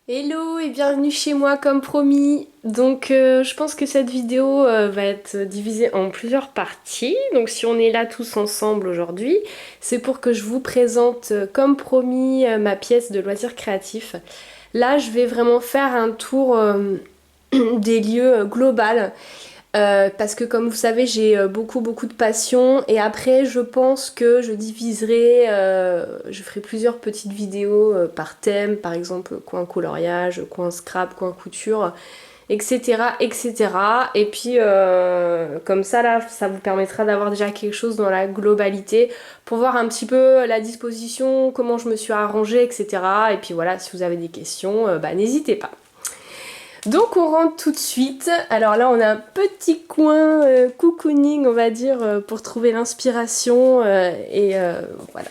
Hello et bienvenue chez moi comme promis. Donc je pense que cette vidéo va être divisée en plusieurs parties. Donc si on est là tous ensemble aujourd'hui, c'est pour que je vous présente comme promis ma pièce de loisirs créatifs. Là je vais vraiment faire un tour des lieux global. Parce que comme vous savez j'ai beaucoup de passion et après je pense que je diviserai, je ferai plusieurs petites vidéos par thème, par exemple coin coloriage, coin scrap, coin couture, etc. etc. Et puis comme ça là ça vous permettra d'avoir déjà quelque chose dans la globalité pour voir un petit peu la disposition, comment je me suis arrangée, etc. Et puis voilà, si vous avez des questions, bah n'hésitez pas. Donc on rentre tout de suite. Alors là on a un petit coin cocooning on va dire pour trouver l'inspiration voilà.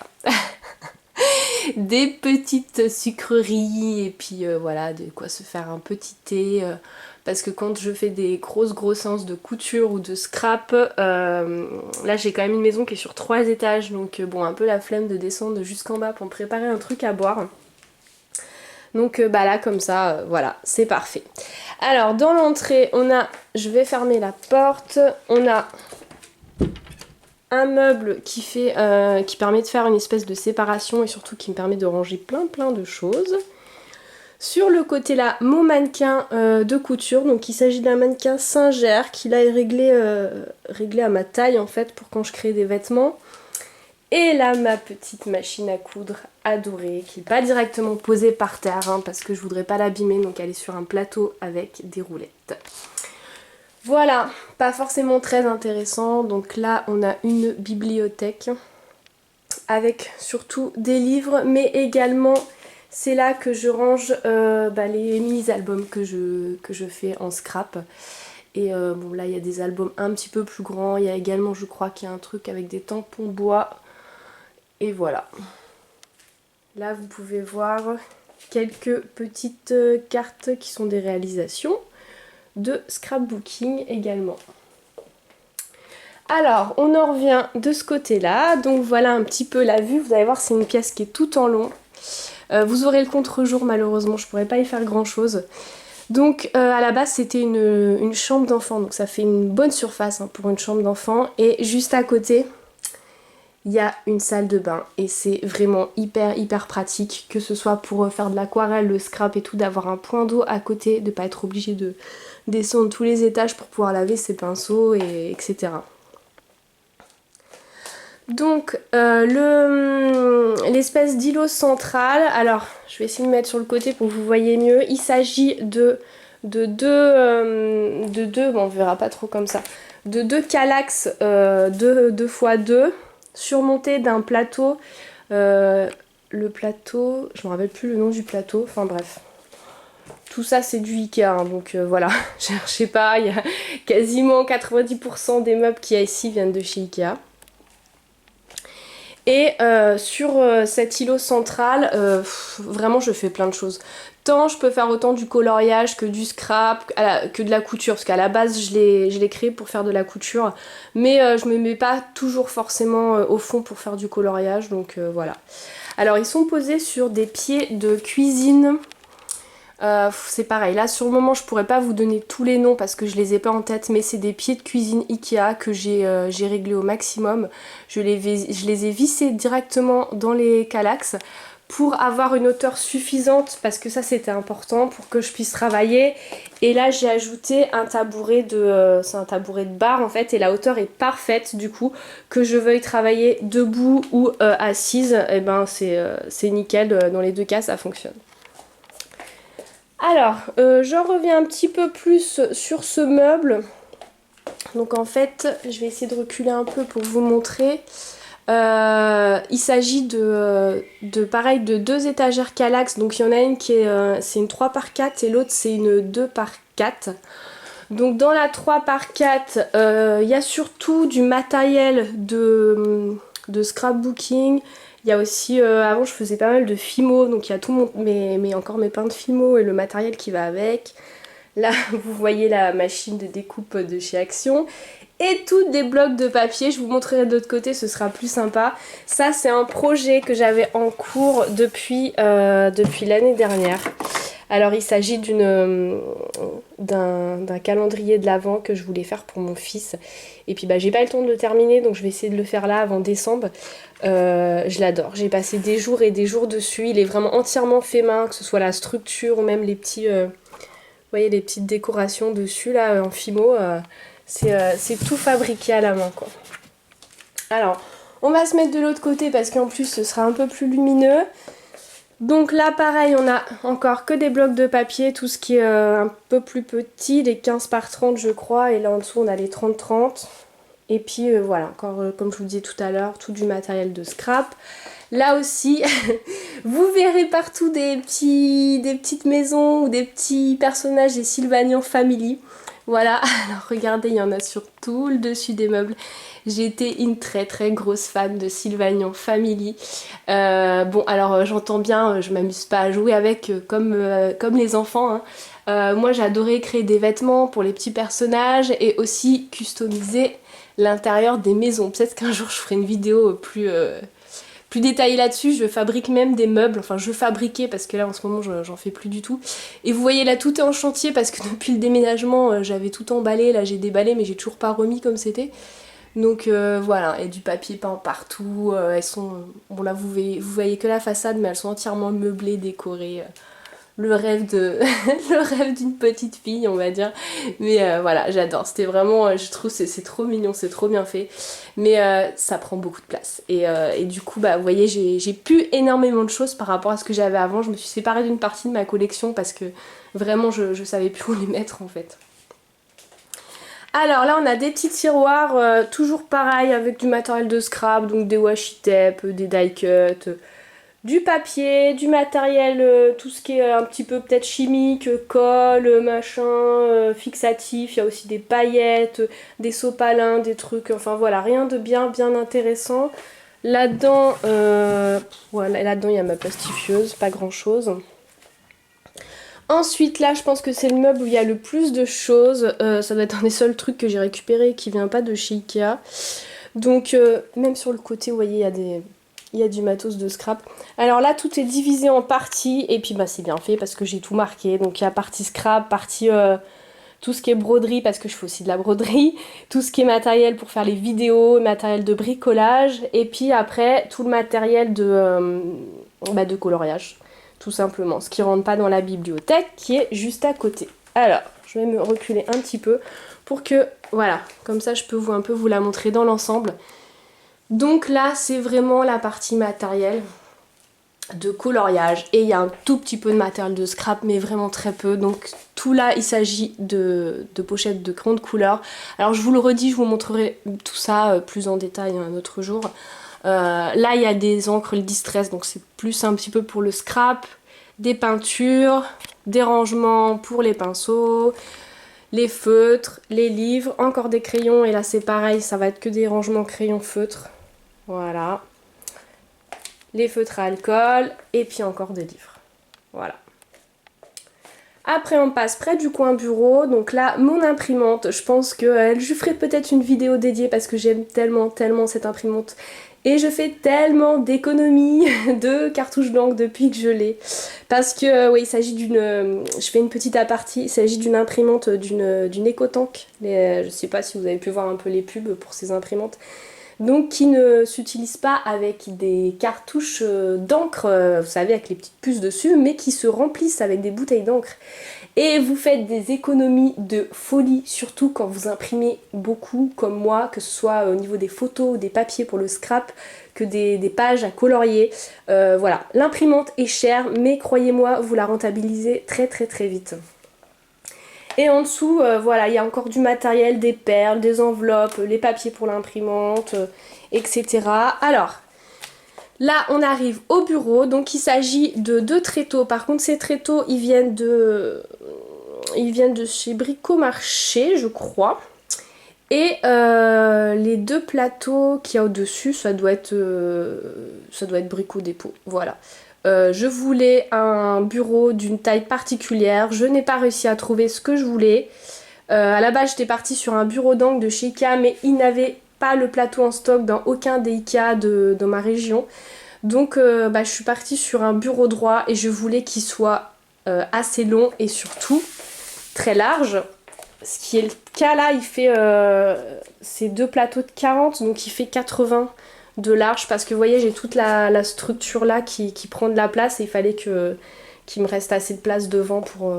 Des petites sucreries et puis voilà de quoi se faire un petit thé parce que quand je fais des grosses séances de couture ou de scrap, là j'ai quand même une maison qui est sur 3 étages donc bon un peu la flemme de descendre jusqu'en bas pour me préparer un truc à boire. Donc bah là comme ça, voilà, c'est parfait. Alors dans l'entrée, on a, je vais fermer la porte, on a un meuble qui permet de faire une espèce de séparation et surtout qui me permet de ranger plein de choses. Sur le côté là, mon mannequin de couture, donc il s'agit d'un mannequin Singer qui là est réglé à ma taille en fait pour quand je crée des vêtements. Et là, ma petite machine à coudre adorée, qui n'est pas directement posée par terre, hein, parce que je voudrais pas l'abîmer, donc elle est sur un plateau avec des roulettes. Voilà, pas forcément très intéressant, donc là on a une bibliothèque, avec surtout des livres, mais également c'est là que je range les mini-albums que je fais en scrap. Et bon là il y a des albums un petit peu plus grands, il y a également je crois qu'il y a un truc avec des tampons bois. Et voilà. Là, vous pouvez voir quelques petites cartes qui sont des réalisations de scrapbooking également. Alors, on en revient de ce côté-là. Donc voilà un petit peu la vue. Vous allez voir, c'est une pièce qui est tout en long. Vous aurez le contre-jour, malheureusement, je pourrais pas y faire grand-chose. Donc à la base, c'était une chambre d'enfant. Donc ça fait une bonne surface hein, pour une chambre d'enfant. Et juste à côté, il y a une salle de bain et c'est vraiment hyper pratique, que ce soit pour faire de l'aquarelle, le scrap et tout, d'avoir un point d'eau à côté, de pas être obligé de descendre tous les étages pour pouvoir laver ses pinceaux, etc. Donc l'espèce d'îlot central, alors je vais essayer de me mettre sur le côté pour que vous voyez mieux, il s'agit de deux, bon on verra pas trop comme ça, de deux calax 2x2 surmonté d'un plateau. Le plateau, je me rappelle plus le nom du plateau, enfin bref. Tout ça c'est du Ikea, hein, donc voilà, cherchez pas, il y a quasiment 90% des meubles qu'il y a ici viennent de chez Ikea. Et sur cet îlot central, vraiment je fais plein de choses. Tant je peux faire autant du coloriage que du scrap, que de la couture, parce qu'à la base je l'ai créé pour faire de la couture, mais je me mets pas toujours forcément au fond pour faire du coloriage, donc voilà. Alors ils sont posés sur des pieds de cuisine. C'est pareil, là sur le moment je pourrais pas vous donner tous les noms parce que je les ai pas en tête, mais c'est des pieds de cuisine Ikea que j'ai réglés au maximum. Je les ai vissés directement dans les calax pour avoir une hauteur suffisante, parce que ça c'était important pour que je puisse travailler. Et là j'ai ajouté un tabouret c'est un tabouret de bar en fait, et la hauteur est parfaite du coup, que je veuille travailler debout ou assise, et ben c'est nickel, dans les deux cas ça fonctionne. Alors, j'en reviens un petit peu plus sur ce meuble. Donc en fait, je vais essayer de reculer un peu pour vous montrer. Il s'agit pareil, de deux étagères Kallax. Donc il y en a une qui est c'est une 3x4 et l'autre c'est une 2x4. Donc dans la 3x4, il y a surtout du matériel de scrapbooking. Il y a aussi, avant je faisais pas mal de Fimo, donc il y a tout encore mes pains de Fimo et le matériel qui va avec. Là vous voyez la machine de découpe de chez Action. Et tous des blocs de papier, je vous montrerai de l'autre côté, ce sera plus sympa. Ça c'est un projet que j'avais en cours depuis l'année dernière. Alors il s'agit d'un calendrier de l'Avent que je voulais faire pour mon fils. Et puis bah j'ai pas eu le temps de le terminer, donc je vais essayer de le faire là avant décembre. Je l'adore, j'ai passé des jours et des jours dessus. Il est vraiment entièrement fait main, que ce soit la structure ou même les petits, vous voyez les petites décorations dessus là en fimo. C'est tout fabriqué à la main quoi. Alors on va se mettre de l'autre côté parce qu'en plus ce sera un peu plus lumineux. Donc là pareil, on a encore que des blocs de papier, tout ce qui est un peu plus petit, les 15 par 30 je crois, et là en dessous on a les 30-30. Et puis voilà, encore comme je vous disais tout à l'heure, tout du matériel de scrap. Là aussi, vous verrez partout des petites maisons ou des petits personnages des Sylvanian Family. Voilà, alors regardez, il y en a sur tout le dessus des meubles. J'ai été une très très grosse fan de Sylvanian Family. Bon, alors j'entends bien, je m'amuse pas à jouer avec comme les enfants, hein. Moi j'adorais créer des vêtements pour les petits personnages et aussi customiser l'intérieur des maisons. Peut-être qu'un jour je ferai une vidéo plus détaillée là-dessus. Je fabrique même des meubles, enfin je fabriquais parce que là en ce moment j'en fais plus du tout. Et vous voyez là tout est en chantier parce que depuis le déménagement j'avais tout emballé, là j'ai déballé mais j'ai toujours pas remis comme c'était. Donc voilà, et du papier peint partout, elles sont, bon là vous voyez que la façade mais elles sont entièrement meublées, décorées. Le rêve le rêve d'une petite fille on va dire, mais voilà j'adore, c'était vraiment, je trouve c'est trop mignon, c'est trop bien fait, mais ça prend beaucoup de place et du coup bah vous voyez j'ai plus énormément de choses par rapport à ce que j'avais avant. Je me suis séparée d'une partie de ma collection parce que vraiment je savais plus où les mettre en fait. Alors là on a des petits tiroirs, toujours pareil avec du matériel de scrap, donc des washi tape, des die cut, du papier, du matériel, tout ce qui est un petit peu peut-être chimique, colle, machin, fixatif, il y a aussi des paillettes, des sopalins, des trucs, enfin voilà, rien de bien intéressant. Là-dedans, voilà, là-dedans il y a ma plastifieuse, pas grand-chose. Ensuite, là, je pense que c'est le meuble où il y a le plus de choses. Ça doit être un des seuls trucs que j'ai récupéré et qui vient pas de chez Ikea. Donc, même sur le côté, vous voyez, il y a du matos de scrap. Alors là, tout est divisé en parties. Et puis, bah, c'est bien fait parce que j'ai tout marqué. Donc, il y a partie scrap, partie tout ce qui est broderie, parce que je fais aussi de la broderie. Tout ce qui est matériel pour faire les vidéos, matériel de bricolage. Et puis après, tout le matériel de coloriage. Tout simplement, ce qui rentre pas dans la bibliothèque qui est juste à côté. Alors, je vais me reculer un petit peu pour que, voilà, comme ça je peux un peu vous la montrer dans l'ensemble. Donc là, c'est vraiment la partie matérielle de coloriage et il y a un tout petit peu de matériel de scrap mais vraiment très peu. Donc tout là, il s'agit de pochettes de crayons de couleur. Alors je vous le redis, je vous montrerai tout ça plus en détail un autre jour. Là il y a des encres distress, donc c'est plus un petit peu pour le scrap, des peintures, des rangements pour les pinceaux, les feutres, les livres, encore des crayons, et là c'est pareil, ça va être que des rangements crayons feutres, voilà, les feutres à alcool, et puis encore des livres, voilà. Après on passe près du coin bureau, donc là mon imprimante, je pense que je ferai peut-être une vidéo dédiée parce que j'aime tellement cette imprimante. Et je fais tellement d'économies de cartouches blanches depuis que je l'ai. Parce que, oui, il s'agit d'une... je fais une petite apartie, il s'agit d'une imprimante d'une EcoTank. Je sais pas si vous avez pu voir un peu les pubs pour ces imprimantes. Donc qui ne s'utilise pas avec des cartouches d'encre, vous savez, avec les petites puces dessus, mais qui se remplissent avec des bouteilles d'encre. Et vous faites des économies de folie, surtout quand vous imprimez beaucoup comme moi, que ce soit au niveau des photos ou des papiers pour le scrap, que des pages à colorier. Voilà, l'imprimante est chère, mais croyez-moi, vous la rentabilisez très vite. Et en dessous, voilà, il y a encore du matériel, des perles, des enveloppes, les papiers pour l'imprimante, etc. Alors, là, on arrive au bureau, donc il s'agit de 2 tréteaux. Par contre, ces tréteaux, ils viennent de chez Bricomarché, je crois. Et les 2 plateaux qu'il y a au-dessus, ça doit être Brico Dépôt, voilà. Je voulais un bureau d'une taille particulière, je n'ai pas réussi à trouver ce que je voulais. À la base, j'étais partie sur un bureau d'angle de chez Ikea, mais ils n'avaient pas le plateau en stock dans aucun des Ikea dans ma région. Donc je suis partie sur un bureau droit et je voulais qu'il soit assez long et surtout très large. Ce qui est le cas là, il fait c'est 2 plateaux de 40, donc il fait 80 de large parce que vous voyez j'ai toute la structure là qui prend de la place et il fallait qu'il me reste assez de place devant pour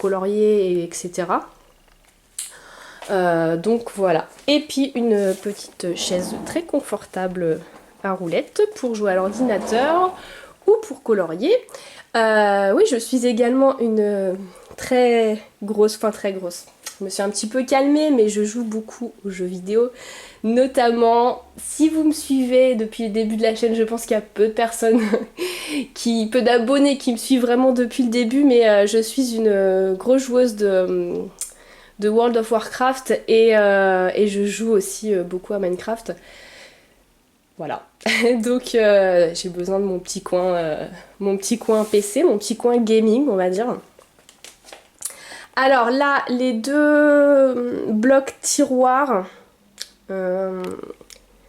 colorier et etc. Donc voilà. Et puis une petite chaise très confortable à roulettes pour jouer à l'ordinateur ou pour colorier. Oui, je suis également une très grosse, enfin très grosse. Je me suis un petit peu calmée, mais je joue beaucoup aux jeux vidéo. Notamment, si vous me suivez depuis le début de la chaîne, je pense qu'il y a peu de personnes, peu d'abonnés qui me suivent vraiment depuis le début, mais je suis une grosse joueuse de World of Warcraft et je joue aussi beaucoup à Minecraft. Voilà. Donc j'ai besoin de mon petit coin PC, mon petit coin gaming, on va dire. Alors là, les 2 blocs tiroirs,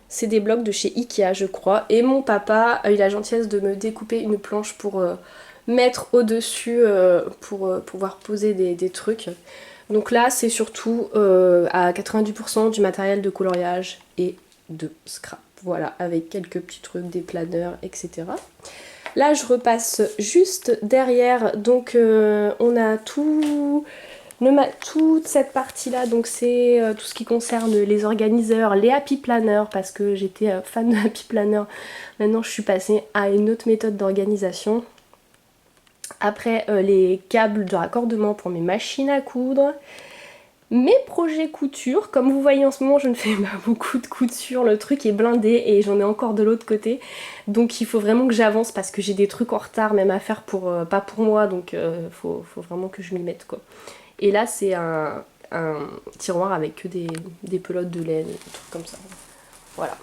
c'est des blocs de chez Ikea, je crois. Et mon papa a eu la gentillesse de me découper une planche pour mettre au-dessus pour pouvoir poser des trucs. Donc là, c'est surtout à 90% du matériel de coloriage et de scrap. Voilà, avec quelques petits trucs, des planeurs, etc. Là, je repasse juste derrière. Donc, on a toute cette partie-là. Donc, c'est tout ce qui concerne les organiseurs, les Happy Planners, parce que j'étais fan de Happy Planner. Maintenant, je suis passée à une autre méthode d'organisation. Après, les câbles de raccordement pour mes machines à coudre. Mes projets couture, comme vous voyez en ce moment je ne fais pas beaucoup de couture, le truc est blindé et j'en ai encore de l'autre côté. Donc il faut vraiment que j'avance parce que j'ai des trucs en retard même à faire pas pour moi, donc faut vraiment que je m'y mette quoi. Et là c'est un tiroir avec que des pelotes de laine et des trucs comme ça. Voilà.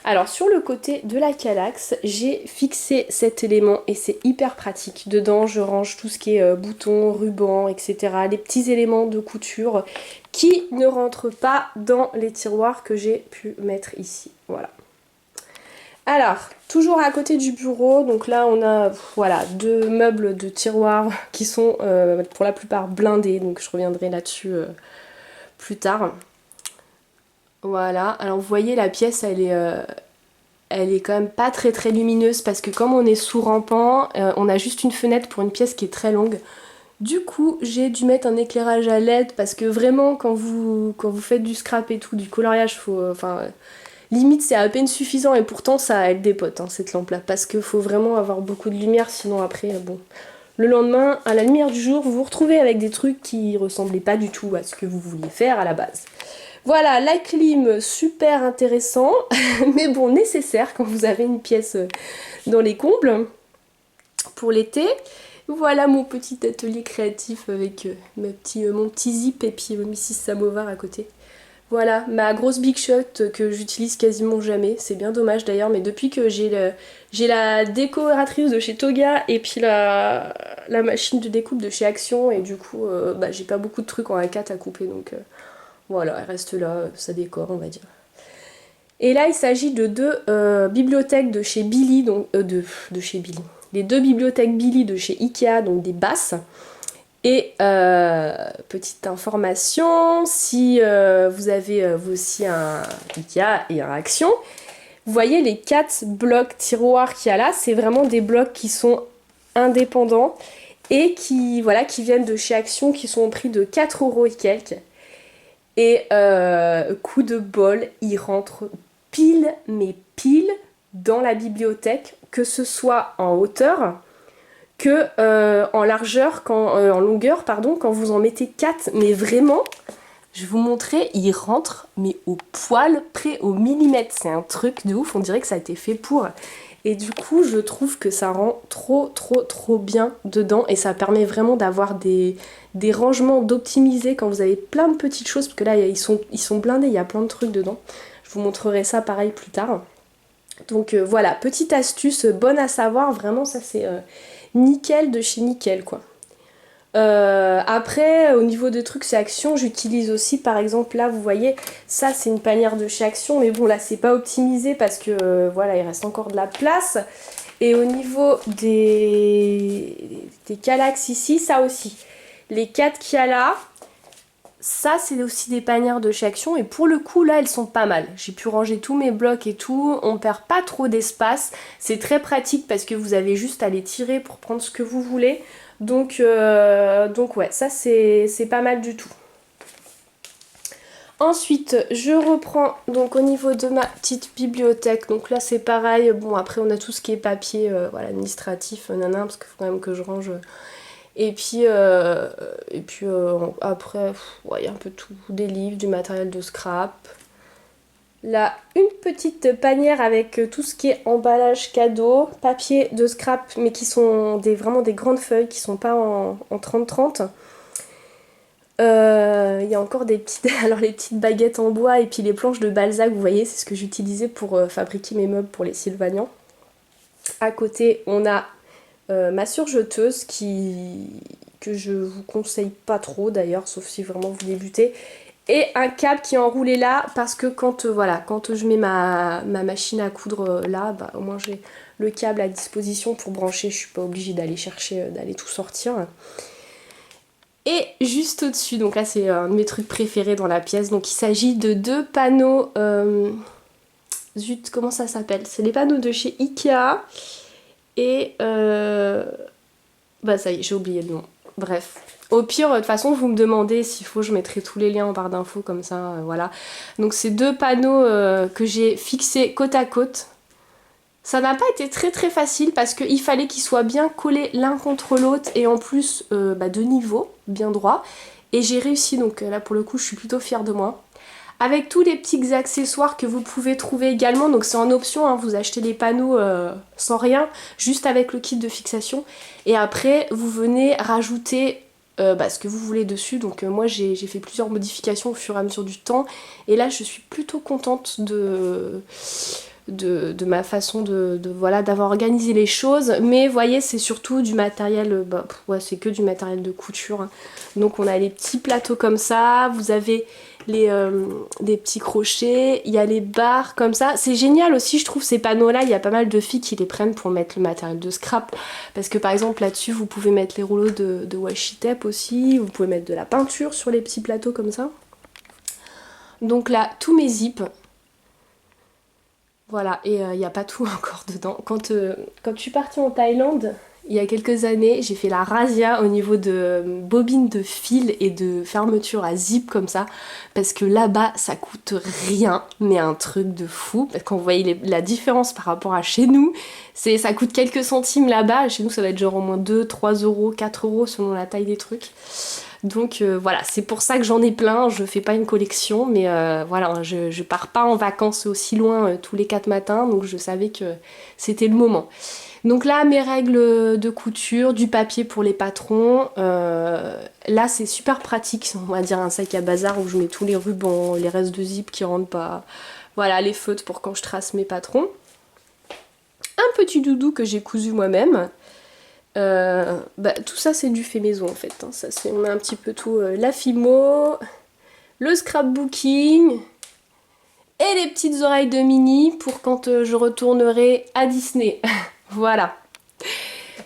Alors sur le côté de la Kallax, j'ai fixé cet élément et c'est hyper pratique. Dedans je range tout ce qui est boutons, rubans, etc. Les petits éléments de couture qui ne rentrent pas dans les tiroirs que j'ai pu mettre ici. Voilà. Alors, toujours à côté du bureau, donc là on a voilà 2 meubles de tiroirs qui sont pour la plupart blindés, donc je reviendrai là-dessus plus tard. Voilà, alors vous voyez la pièce elle est quand même pas très lumineuse parce que comme on est sous rampant, on a juste une fenêtre pour une pièce qui est très longue. Du coup j'ai dû mettre un éclairage à LED parce que vraiment quand vous faites du scrap et tout, du coloriage, limite c'est à peine suffisant et pourtant ça aide des potes hein, cette lampe là parce qu'il faut vraiment avoir beaucoup de lumière sinon après bon... Le lendemain, à la lumière du jour, vous vous retrouvez avec des trucs qui ressemblaient pas du tout à ce que vous vouliez faire à la base. Voilà, la clim, super intéressant, mais bon, nécessaire quand vous avez une pièce dans les combles pour l'été. Voilà mon petit atelier créatif avec mon petit zip et puis Mrs Samovar à côté. Voilà, ma grosse Big Shot que j'utilise quasiment jamais, c'est bien dommage d'ailleurs, mais depuis que j'ai la décoratrice de chez Toga et puis la machine de découpe de chez Action, et du coup j'ai pas beaucoup de trucs en A4 à couper, donc voilà, elle reste là, ça décore on va dire. Et là il s'agit de 2 bibliothèques de chez Billy, donc de chez Billy. Les 2 bibliothèques Billy de chez Ikea, donc des basses. Et petite information, si vous avez vous aussi un Ikea et un Action, vous voyez les 4 blocs tiroirs qu'il y a là, c'est vraiment des blocs qui sont indépendants et qui viennent de chez Action, qui sont au prix de 4 € et quelques. Et coup de bol, ils rentrent pile dans la bibliothèque, que ce soit en hauteur que en largeur, en longueur, pardon, quand vous en mettez 4, mais vraiment, je vais vous montrer, ils rentrent, mais au poil, près au millimètre. C'est un truc de ouf, on dirait que ça a été fait pour. Et du coup, je trouve que ça rend trop bien dedans, et ça permet vraiment d'avoir des rangements, d'optimiser quand vous avez plein de petites choses, parce que là, ils sont blindés, il y a plein de trucs dedans. Je vous montrerai ça pareil plus tard. Donc voilà, petite astuce bonne à savoir, vraiment ça c'est nickel de chez nickel quoi. Après au niveau de trucs c'est Action, j'utilise aussi par exemple là vous voyez, ça c'est une panière de chez Action, mais bon là c'est pas optimisé parce que voilà il reste encore de la place. Et au niveau des Kallax ici, ça aussi. Les 4 qu'il y a là, ça c'est aussi des panières de chez Action et pour le coup là elles sont pas mal. J'ai pu ranger tous mes blocs et tout, on perd pas trop d'espace. C'est très pratique parce que vous avez juste à les tirer pour prendre ce que vous voulez. Donc ouais, ça c'est pas mal du tout. Ensuite, je reprends donc au niveau de ma petite bibliothèque. Donc là, c'est pareil. Bon, après, on a tout ce qui est papier voilà, administratif, nana, parce qu'il faut quand même que je range. Et puis après, il y a un peu tout. Des livres, du matériel de scrap. Là, une petite panière avec tout ce qui est emballage cadeau, papier de scrap, mais qui sont vraiment des grandes feuilles, qui sont pas en 30-30. Il y a encore des petites, alors les petites baguettes en bois et puis les planches de Balzac, vous voyez, c'est ce que j'utilisais pour fabriquer mes meubles pour les Sylvanians. À côté, on a ma surjeteuse que je vous conseille pas trop d'ailleurs, sauf si vraiment vous débutez. Et un câble qui est enroulé là parce que quand je mets ma machine à coudre là, bah, au moins j'ai le câble à disposition pour brancher, je suis pas obligée d'aller chercher, d'aller tout sortir. Et juste au-dessus, donc là c'est un de mes trucs préférés dans la pièce, donc il s'agit de 2 panneaux, zut comment ça s'appelle? C'est les panneaux de chez Ikea et bah ça y est j'ai oublié le nom, bref. Au pire, de toute façon, vous me demandez s'il faut, je mettrai tous les liens en barre d'infos comme ça, voilà. Donc c'est 2 panneaux que j'ai fixés côte à côte. Ça n'a pas été très très facile parce qu'il fallait qu'ils soient bien collés l'un contre l'autre et en plus de niveau, bien droit. Et j'ai réussi, donc là pour le coup je suis plutôt fière de moi. Avec tous les petits accessoires que vous pouvez trouver également, donc c'est en option, hein, vous achetez les panneaux sans rien, juste avec le kit de fixation. Et après vous venez rajouter ce que vous voulez dessus. Donc moi j'ai fait plusieurs modifications au fur et à mesure du temps. Et là je suis plutôt contente de ma façon d'avoir organisé les choses, mais vous voyez c'est surtout du matériel, c'est que du matériel de couture, hein. Donc on a les petits plateaux comme ça, vous avez des petits crochets, il y a les barres comme ça, c'est génial aussi je trouve ces panneaux là, il y a pas mal de filles qui les prennent pour mettre le matériel de scrap, parce que par exemple là-dessus vous pouvez mettre les rouleaux de washi tape aussi, vous pouvez mettre de la peinture sur les petits plateaux comme ça. Donc là tous mes zips. Voilà, et il n'y a pas tout encore dedans. Quand je suis partie en Thaïlande, il y a quelques années, j'ai fait la razzia au niveau de bobines de fil et de fermeture à zip comme ça. Parce que là-bas, ça coûte rien, mais un truc de fou. Quand vous voyez la différence par rapport à chez nous, ça coûte quelques centimes là-bas. Chez nous, ça va être genre au moins 2, 3 euros, 4 euros selon la taille des trucs. Donc voilà, c'est pour ça que j'en ai plein, je fais pas une collection, mais voilà, je pars pas en vacances aussi loin tous les 4 matins, donc je savais que c'était le moment. Donc là, mes règles de couture, du papier pour les patrons, là c'est super pratique, on va dire un sac à bazar où je mets tous les rubans, les restes de zip qui rentrent pas, voilà, les feutres pour quand je trace mes patrons. Un petit doudou que j'ai cousu moi-même. Tout ça c'est du fait maison en fait, hein. Ça, on a un petit peu tout, la Fimo, le scrapbooking et les petites oreilles de Minnie pour quand je retournerai à Disney. Voilà.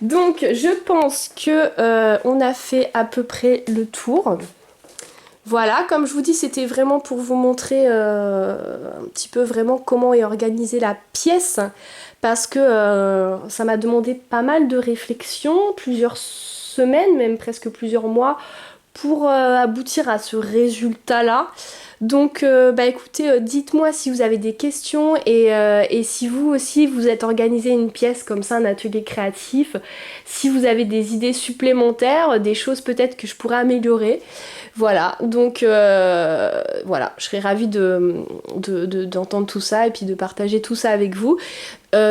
Donc je pense que on a fait à peu près le tour. Voilà, comme je vous dis, c'était vraiment pour vous montrer un petit peu vraiment comment est organisée la pièce, parce que ça m'a demandé pas mal de réflexion, plusieurs semaines, même presque plusieurs mois, pour aboutir à ce résultat-là. Donc écoutez, dites-moi si vous avez des questions et si vous aussi vous êtes organisé une pièce comme ça, un atelier créatif, si vous avez des idées supplémentaires, des choses peut-être que je pourrais améliorer. Voilà, donc voilà, je serais ravie d'entendre tout ça et puis de partager tout ça avec vous.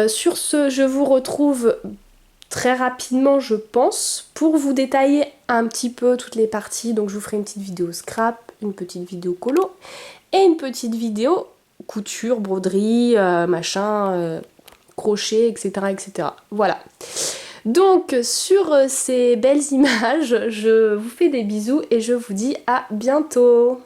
Sur ce, je vous retrouve très rapidement je pense pour vous détailler un petit peu toutes les parties. Donc je vous ferai une petite vidéo scrap, une petite vidéo colo et une petite vidéo couture, broderie, crochet, etc., etc. Voilà. Donc sur ces belles images, je vous fais des bisous et je vous dis à bientôt.